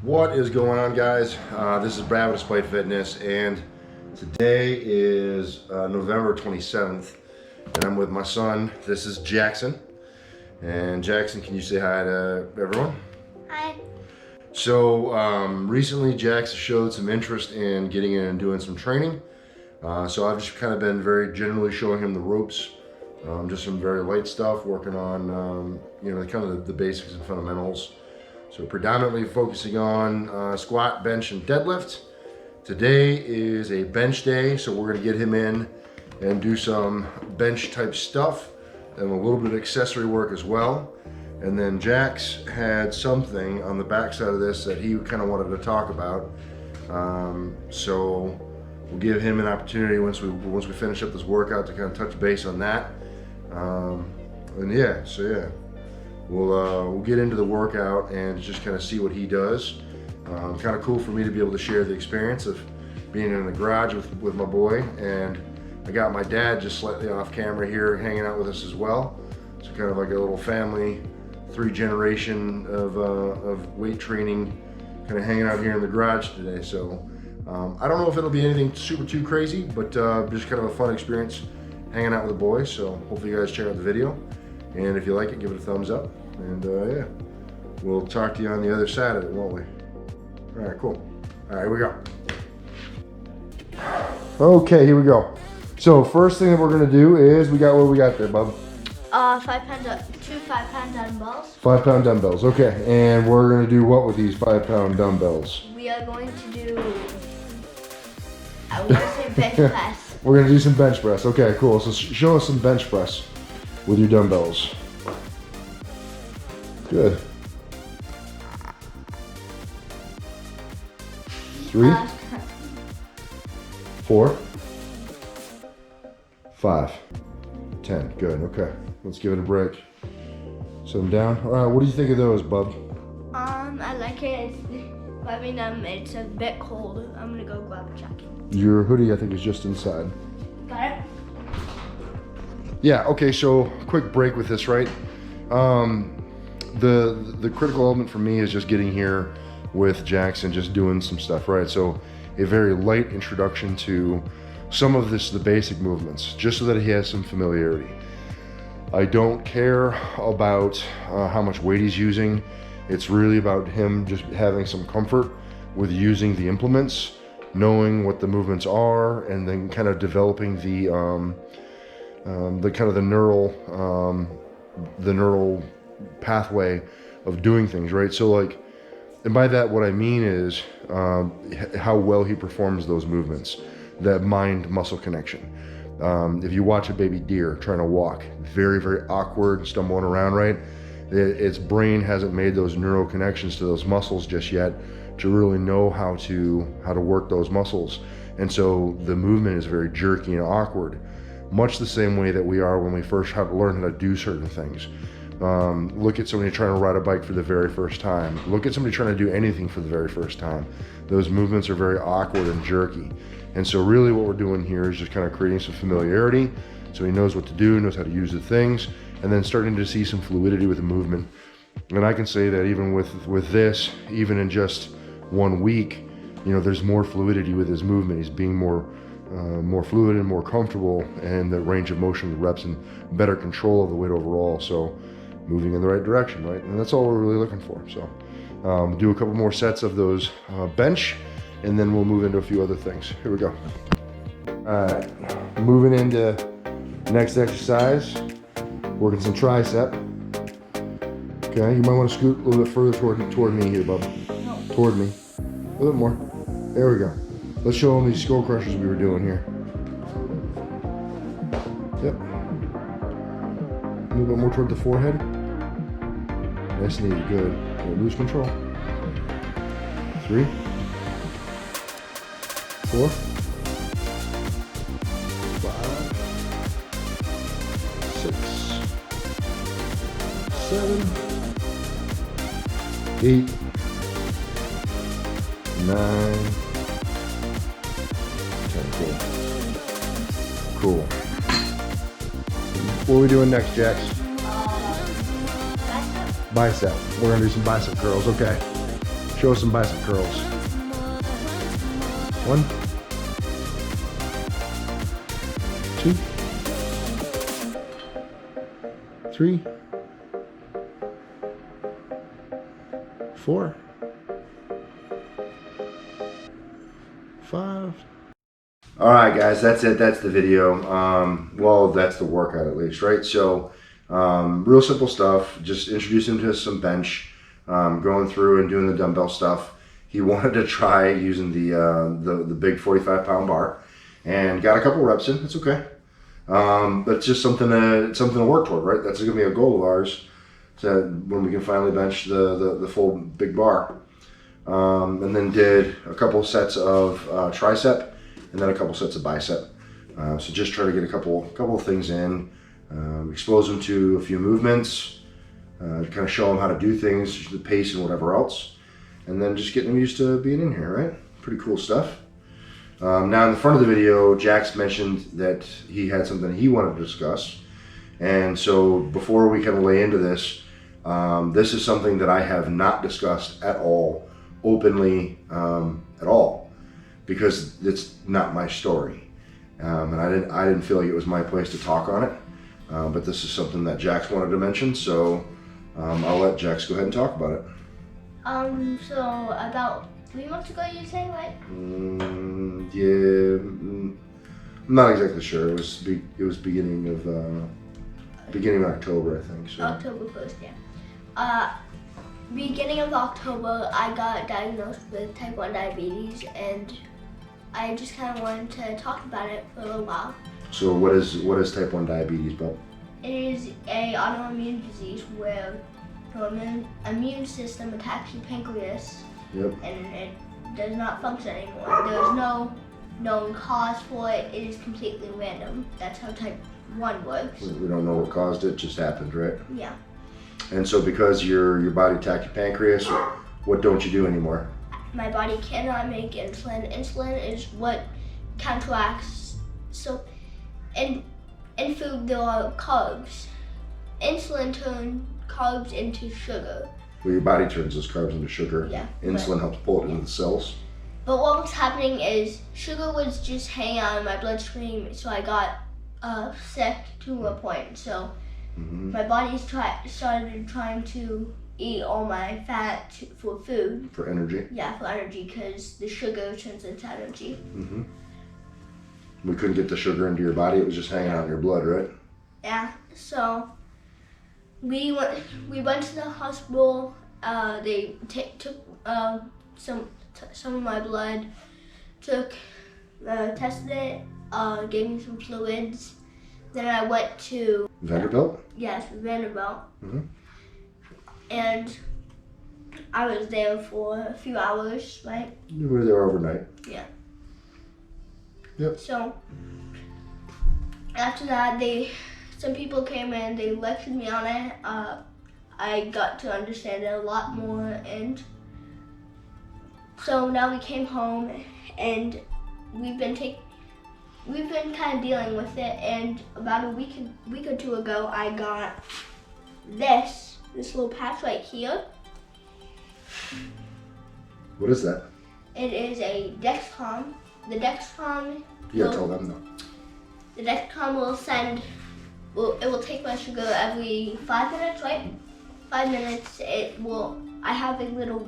What is going on, guys? This is Brad with Despite Fitness, and today is November 27th, and I'm with my son. This is Jackson. And Jackson, can you say hi to everyone? Hi. So recently Jackson showed some interest in getting in and doing some training. So I've just kind of been very generally showing him the ropes, just some very light stuff, working on kind of the basics and fundamentals. So predominantly focusing on squat, bench, and deadlift. Today is a bench day, so we're gonna get him in and do some bench type stuff and a little bit of accessory work as well. And then Jax had something on the back side of this that he kind of wanted to talk about. So we'll give him an opportunity once we finish up this workout to kind of touch base on that. We'll get into the workout and just kind of see what he does. Kind of cool for me to be able to share the experience of being in the garage with my boy, and I got my dad just slightly off camera here hanging out with us as well. So kind of like a little family, 3 generation of weight training, kind of hanging out here in the garage today. So I don't know if it'll be anything too crazy, but just kind of a fun experience hanging out with the boys. So hopefully you guys check out the video. And if you like it, give it a thumbs up. And yeah, we'll talk to you on the other side of it, won't we? All right, cool. All right, here we go. Okay, here we go. So first thing that we're gonna do is what we got there, bub? 2 5-pound dumbbells. 5-pound dumbbells. Okay, and we're gonna do what with these 5-pound dumbbells? We are going to do, I want to say bench press. We're gonna do some bench press. Okay, cool. So show us some bench press with your dumbbells. Good. 3, 4, 5, 10. Good. Okay. Let's give it a break. Set them down. All right. What do you think of those, bub? I like it. It's a bit cold. I'm gonna go grab a jacket. Your hoodie, I think, is just inside. Got it. Yeah. Okay. So quick break with this, right? The critical element for me is just getting here with Jackson, just doing some stuff, right? So a very light introduction to some of the basic movements, just so that he has some familiarity. I don't care about how much weight he's using. It's really about him just having some comfort with using the implements, knowing what the movements are, and then kind of developing the neural pathway of doing things, right? So like, and by that what I mean is how well he performs those movements, that mind-muscle connection. If you watch a baby deer trying to walk, very, very awkward, stumbling around, right? Its brain hasn't made those neural connections to those muscles just yet to really know how to work those muscles. And so the movement is very jerky and awkward, much the same way that we are when we first have to learn how to do certain things. Look at somebody trying to ride a bike for the very first time. Look at somebody trying to do anything for the very first time. Those movements are very awkward and jerky. And so really what we're doing here is just kind of creating some familiarity so he knows what to do, knows how to use the things, and then starting to see some fluidity with the movement. And I can say that even with this, even in just 1 week, there's more fluidity with his movement. He's being more fluid and more comfortable, and the range of motion, the reps, and better control of the weight overall. So moving in the right direction, right? And that's all we're really looking for. So do a couple more sets of those bench, and then we'll move into a few other things. Here we go. All right, moving into next exercise, working some tricep. Okay, you might want to scoot a little bit further toward me here, bub. No. Toward me, a little bit more. There we go. Let's show them these skull crushers we were doing here. Yep. A little bit more toward the forehead. Nice and easy, good. Don't lose control. 3, 4, 5, 6, 7, 8, 9, 10. Cool. What are we doing next, Jax? Bicep. Bicep. We're gonna do some bicep curls, okay. Show us some bicep curls. 1, 2, 3, 4, 5. All right, guys, that's it. That's the video. Well, that's the workout at least, right? So, real simple stuff. Just introduce him to some bench, going through and doing the dumbbell stuff. He wanted to try using the big 45-pound bar, and got a couple reps in. It's okay. That's just something to work toward, right? That's gonna be a goal of ours. So when we can finally bench the full big bar, and then did a couple sets of tricep, and then a couple sets of bicep. So just try to get a couple of things in, expose them to a few movements, kind of show them how to do things, the pace and whatever else, and then just getting them used to being in here, right? Pretty cool stuff. Now in the front of the video, Jax mentioned that he had something he wanted to discuss. And so before we kind of lay into this, this is something that I have not discussed at all, openly at all, because it's not my story. And I didn't feel like it was my place to talk on it. But this is something that Jax wanted to mention, so I'll let Jax go ahead and talk about it. So about 3 months ago, you say, right? Yeah, I'm not exactly sure. It was beginning of October, I think. So. October 1st, yeah. Beginning of October, I got diagnosed with type 1 diabetes, and I just kind of wanted to talk about it for a little while. So what is type 1 diabetes, Bob? It is a autoimmune disease where your immune system attacks your pancreas. Yep. And it does not function anymore. There's no known cause for it. It is completely random. That's how type 1 works. We don't know what caused it, just happened, right? Yeah. And so because your body attacked your pancreas, what don't you do anymore? My body cannot make insulin. Insulin is what counteracts. So in food there are carbs. Insulin turns carbs into sugar. Well, your body turns those carbs into sugar. Yeah. Insulin helps pull it into the cells. But what was happening is sugar was just hanging out in my bloodstream, so I got sick to a point. So my body started trying to eat all my fat for food. For energy? Yeah, for energy, because the sugar turns into energy. We couldn't get the sugar into your body, it was just hanging out in your blood, right? Yeah, so we went to the hospital. They took some of my blood, tested it, gave me some fluids. Then I went to Vanderbilt? Yes, Vanderbilt. And I was there for a few hours, right? You were there overnight. Yeah. Yep. So after that, some people came in, they lectured me on it. I got to understand it a lot more, and so now we came home, and we've been kind of dealing with it. And about a week or two ago, I got this little patch right here. What is that? It is a Dexcom. The Dexcom. Yeah, tell them though. The Dexcom it will take my sugar every 5 minutes, right? 5 minutes. I have a little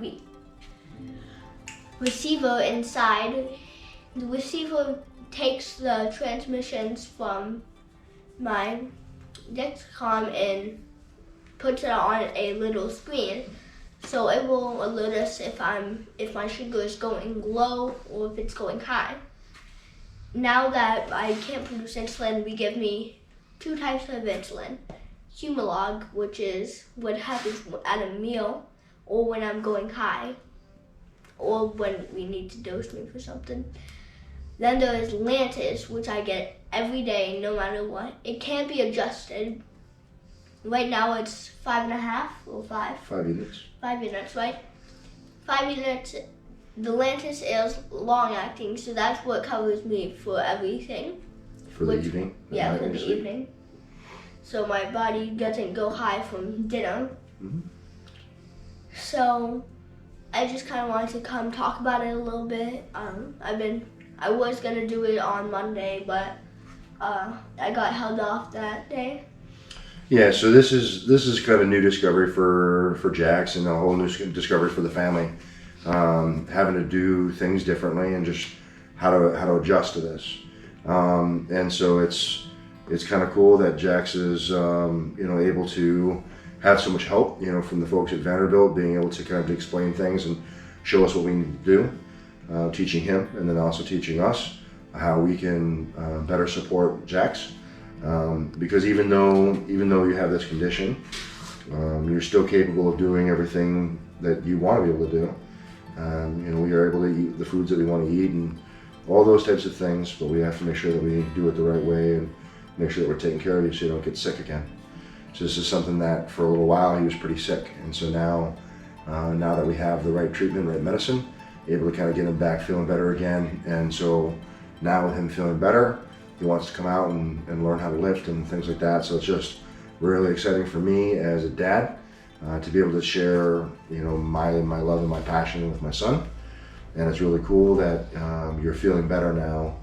receiver inside. The receiver takes the transmissions from my Dexcom and puts it on a little screen. So it will alert us if my sugar is going low or if it's going high. Now that I can't produce insulin, we give me 2 types of insulin. Humalog, which is what happens at a meal or when I'm going high or when we need to dose me for something. Then there is Lantus, which I get every day no matter what. It can't be adjusted. Right now it's 5.5 or 5? 5 units. 5 units, right? 5 units. The Lantus is long acting, so that's what covers me for everything. For the evening? Yeah, for the evening. So my body doesn't go high from dinner. So I just kind of wanted to come talk about it a little bit. I was gonna do it on Monday, but I got held off that day. Yeah, so this is kind of a new discovery for Jax, and a whole new discovery for the family. Having to do things differently and just how to adjust to this. And so it's kind of cool that Jax is able to have so much help from the folks at Vanderbilt, being able to kind of explain things and show us what we need to do, teaching him and then also teaching us how we can better support Jax. Because even though you have this condition, you're still capable of doing everything that you want to be able to do. We are able to eat the foods that we want to eat and all those types of things, but we have to make sure that we do it the right way and make sure that we're taking care of you so you don't get sick again. So this is something that for a little while he was pretty sick, and so now that we have the right treatment, right medicine, able to kind of get him back feeling better again. And so now with him feeling better, he wants to come out and learn how to lift and things like that. So it's just really exciting for me as a dad to be able to share my love and my passion with my son. And it's really cool that you're feeling better now,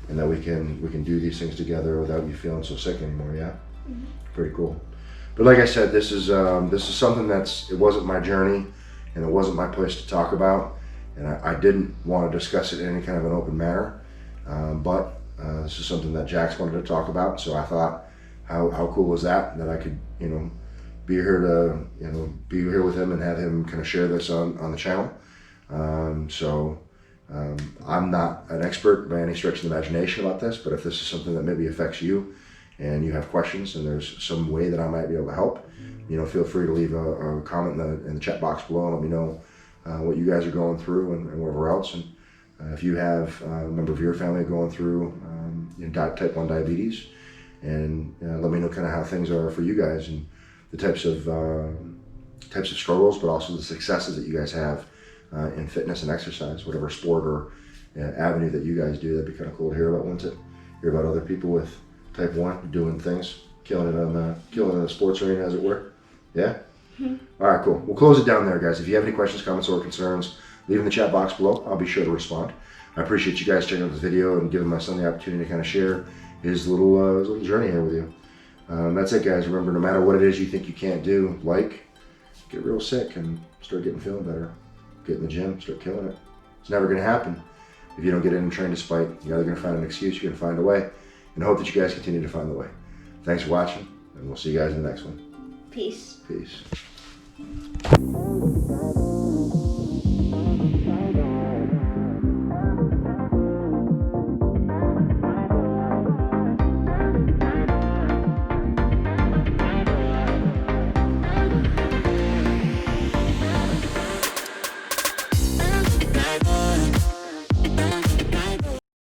and that we can do these things together without you feeling so sick anymore. Yeah, mm-hmm. Pretty cool. But like I said, this is something it wasn't my journey, and it wasn't my place to talk about, and I didn't want to discuss it in any kind of an open manner. But this is something that Jax wanted to talk about, so I thought, how cool was that I could be here with him and have him kind of share this on the channel. I'm not an expert by any stretch of the imagination about this, but if this is something that maybe affects you and you have questions and there's some way that I might be able to help, feel free to leave a comment in the chat box below and let me know what you guys are going through and whatever else. And if you have a member of your family going through type 1 diabetes, and let me know kind of how things are for you guys and the types of struggles, but also the successes that you guys have in fitness and exercise, whatever sport or avenue that you guys do. That'd be kind of cool to hear about, wouldn't it? Hear about other people with type 1 doing things, killing it in the sports arena, as it were. Yeah? Mm-hmm. All right, cool. We'll close it down there, guys. If you have any questions, comments, or concerns, leave in the chat box below. I'll be sure to respond. I appreciate you guys checking out this video and giving my son the opportunity to kind of share his little journey here with you. That's it, guys. Remember, no matter what it is you think you can't do, get real sick and start feeling better. Get in the gym, start killing it. It's never going to happen if you don't get in and train despite. You're either going to find an excuse, you're going to find a way. And I hope that you guys continue to find the way. Thanks for watching, and we'll see you guys in the next one. Peace. Peace.